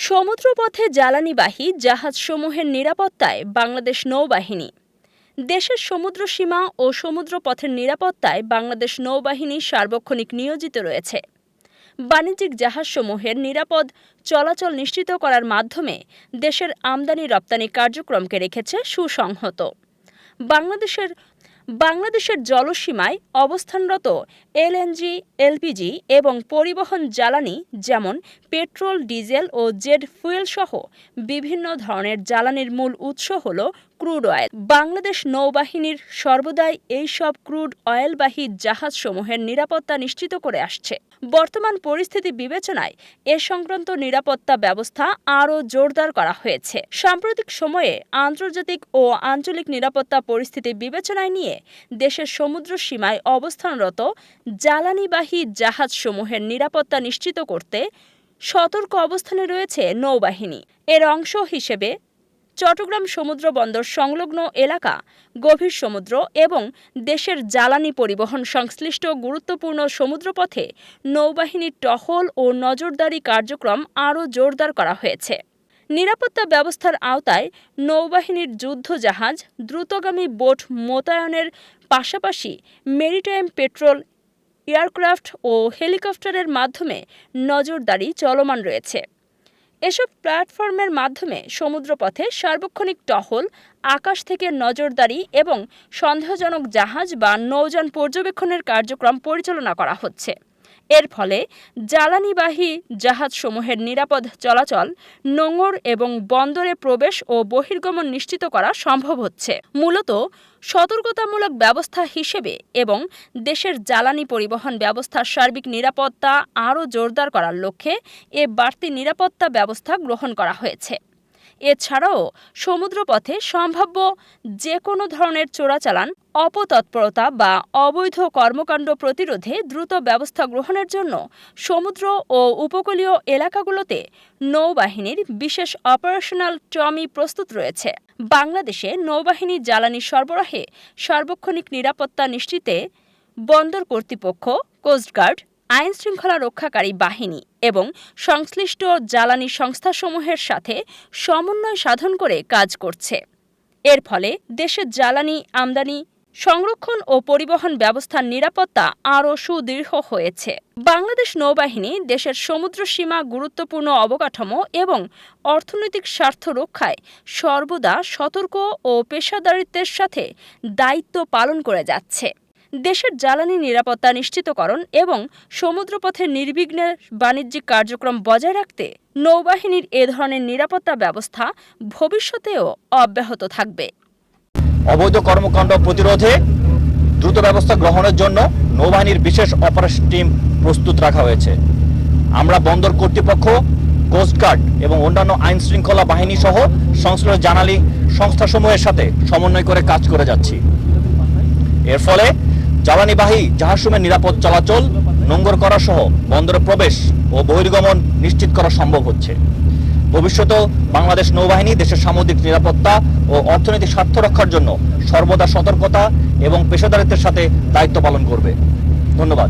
সমুদ্রপথে জ্বালানিবাহী জাহাজসমূহের নিরাপত্তায় বাংলাদেশ নৌবাহিনী। দেশের সমুদ্রসীমা ও সমুদ্রপথের নিরাপত্তায় বাংলাদেশ নৌবাহিনী সার্বক্ষণিক নিয়োজিত রয়েছে। বাণিজ্যিক জাহাজসমূহের নিরাপদ চলাচল নিশ্চিত করার মাধ্যমে দেশের আমদানি রপ্তানি কার্যক্রমকে রেখেছে সুসংহত। বাংলাদেশের জলসীমায় অবস্থানরত এলএনজি, এলপিজি এবং পরিবহন জ্বালানি যেমন পেট্রোল, ডিজেল ও জেট ফুয়েল সহ বিভিন্ন ধরনের জ্বালানির মূল উৎস হল ক্রুড অয়েল। বাংলাদেশ নৌবাহিনীর সর্বদাই এই সব ক্রুড অয়েলবাহী জাহাজসমূহের নিরাপত্তা নিশ্চিত করে আসছে। বর্তমান পরিস্থিতি বিবেচনায় এ সংক্রান্ত নিরাপত্তা ব্যবস্থা আরও জোরদার করা হয়েছে। সাম্প্রতিক সময়ে আন্তর্জাতিক ও আঞ্চলিক নিরাপত্তা পরিস্থিতি বিবেচনায় নিয়ে দেশের সমুদ্র সীমায় অবস্থানরত জ্বালানিবাহী জাহাজসমূহের নিরাপত্তা নিশ্চিত করতে সতর্ক অবস্থানে রয়েছে নৌবাহিনী। এর অংশ হিসেবে চট্টগ্রাম সমুদ্র বন্দর সংলগ্ন এলাকা, গভীর সমুদ্র এবং দেশের জ্বালানি পরিবহন সংশ্লিষ্ট গুরুত্বপূর্ণ সমুদ্রপথে নৌবাহিনীর টহল ও নজরদারি কার্যক্রম আরও জোরদার করা হয়েছে। নিরাপত্তা ব্যবস্থার আওতায় নৌবাহিনীর যুদ্ধজাহাজ, দ্রুতগামী বোট মোতায়েনের পাশাপাশি মেরিটাইম পেট্রোল এয়ারক্রাফট ও হেলিকপ্টারের মাধ্যমে নজরদারি চলমান রয়েছে। এসব প্ল্যাটফর্মের মাধ্যমে সমুদ্রপথে সার্বক্ষণিক টহল, আকাশ থেকে নজরদারি এবং সন্দেহজনক জাহাজ বা নৌযান পর্যবেক্ষণের কার্যক্রম পরিচালনা করা হচ্ছে। এর ফলে জ্বালানিবাহী জাহাজসমূহের নিরাপদ চলাচল, নোঙর এবং বন্দরে প্রবেশ ও বহির্গমন নিশ্চিত করা সম্ভব হচ্ছে। মূলত সতর্কতামূলক ব্যবস্থা হিসেবে এবং দেশের জ্বালানি পরিবহন ব্যবস্থার সার্বিক নিরাপত্তা আরও জোরদার করার লক্ষ্যে এ বাড়তি নিরাপত্তা ব্যবস্থা গ্রহণ করা হয়েছে। এছাড়াও সমুদ্রপথে সম্ভাব্য যে কোনো ধরনের চোরাচালান, অপতৎপরতা বা অবৈধ কর্মকাণ্ড প্রতিরোধে দ্রুত ব্যবস্থা গ্রহণের জন্য সমুদ্র ও উপকূলীয় এলাকাগুলোতে নৌবাহিনীর বিশেষ অপারেশনাল টমি প্রস্তুত রয়েছে। বাংলাদেশে নৌবাহিনী জ্বালানি সরবরাহে সার্বক্ষণিক নিরাপত্তা নিশ্চিতে বন্দর কর্তৃপক্ষ, কোস্টগার্ড, আইনশৃঙ্খলা রক্ষাকারী বাহিনী এবং সংশ্লিষ্ট জ্বালানি সংস্থাসমূহের সাথে সমন্বয় সাধন করে কাজ করছে। এর ফলে দেশের জ্বালানি আমদানি, সংরক্ষণ ও পরিবহন ব্যবস্থার নিরাপত্তা আরও সুদৃঢ় হয়েছে। বাংলাদেশ নৌবাহিনী দেশের সমুদ্র সীমা, গুরুত্বপূর্ণ অবকাঠামো এবং অর্থনৈতিক স্বার্থ রক্ষায় সর্বদা সতর্ক ও পেশাদারিত্বের সাথে দায়িত্ব পালন করে যাচ্ছে। দেশের জ্বালানি নিরাপত্তা নিশ্চিতকরণ এবং সমুদ্রপথে নির্বিঘ্নে বাণিজ্যিক কার্যক্রম বজায় রাখতে নৌবাহিনীর এ ধরনের নিরাপত্তা ব্যবস্থা ভবিষ্যতেও অব্যাহত থাকবে। অবৈধ কর্মকাণ্ড প্রতিরোধে দ্রুত ব্যবস্থা গ্রহণের জন্য নৌবাহিনীর বিশেষ অপারেশন টিম প্রস্তুত রাখা হয়েছে। আমরা বন্দর কর্তৃপক্ষ, কোস্টগার্ড এবং অন্যান্য আইন শৃঙ্খলা বাহিনী সহ সংশ্লিষ্ট জ্বালানি সংস্থাসমূহের সাথে সমন্বয় করে কাজ করে যাচ্ছি। এর ফলে জ্বালানিবাহী জাহাজসমূহের নিরাপদ চলাচল, নোঙর করা সহ বন্দরে প্রবেশ ও বহির্গমন নিশ্চিত করা সম্ভব হচ্ছে। ভবিষ্যতেও বাংলাদেশ নৌবাহিনী দেশের সামুদ্রিক নিরাপত্তা ও অর্থনৈতিক স্বার্থ রক্ষার জন্য সর্বদা সতর্কতা এবং পেশাদারিত্বের সাথে দায়িত্ব পালন করবে। ধন্যবাদ।